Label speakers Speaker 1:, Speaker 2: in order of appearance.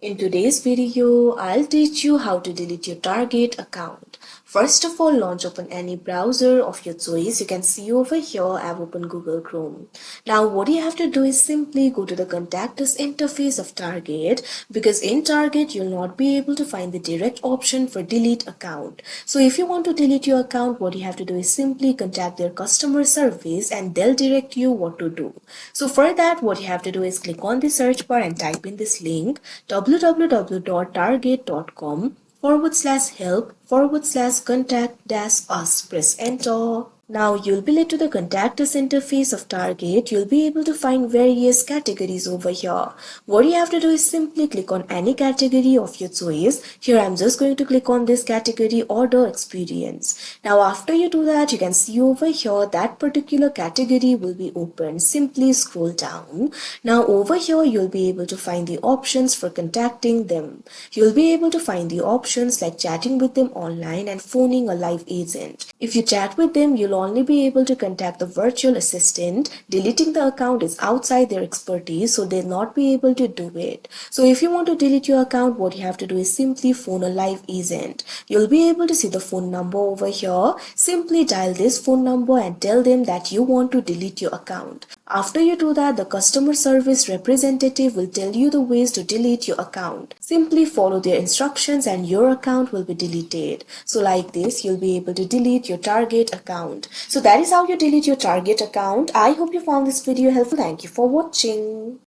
Speaker 1: In today's video, I'll teach you how to delete your Target account. First of all, launch open any browser of your choice. You can see over here I've opened Google Chrome. Now what you have to do is simply go to the contact us interface of Target, because in Target you'll not be able to find the direct option for delete account. So if you want to delete your account, what you have to do is simply contact their customer service and they'll direct you what to do. So for that, what you have to do is click on the search bar and type in this link www.target.com/help/contact-us. Press enter. Now you'll be led to the contact us interface of Target. You'll be able to find various categories over here. What you have to do is simply click on any category of your choice. Here I'm just going to click on this category, order experience. Now after you do that, you can see over here that particular category will be open. Simply scroll down. Now over here you'll be able to find the options for contacting them. You'll be able to find the options like chatting with them online and phoning a live agent. If you chat with them, you'll only be able to contact the virtual assistant. Deleting the account is outside their expertise, so they'll not be able to do it. So if you want to delete your account, what you have to do is simply phone a live agent. You'll be able to see the phone number over here. Simply dial this phone number and tell them that you want to delete your account. After you do that, the customer service representative will tell you the ways to delete your account. Simply follow their instructions and your account will be deleted. So like this, you'll be able to delete your Target account. So that is how you delete your Target account. I hope you found this video helpful. Thank you for watching.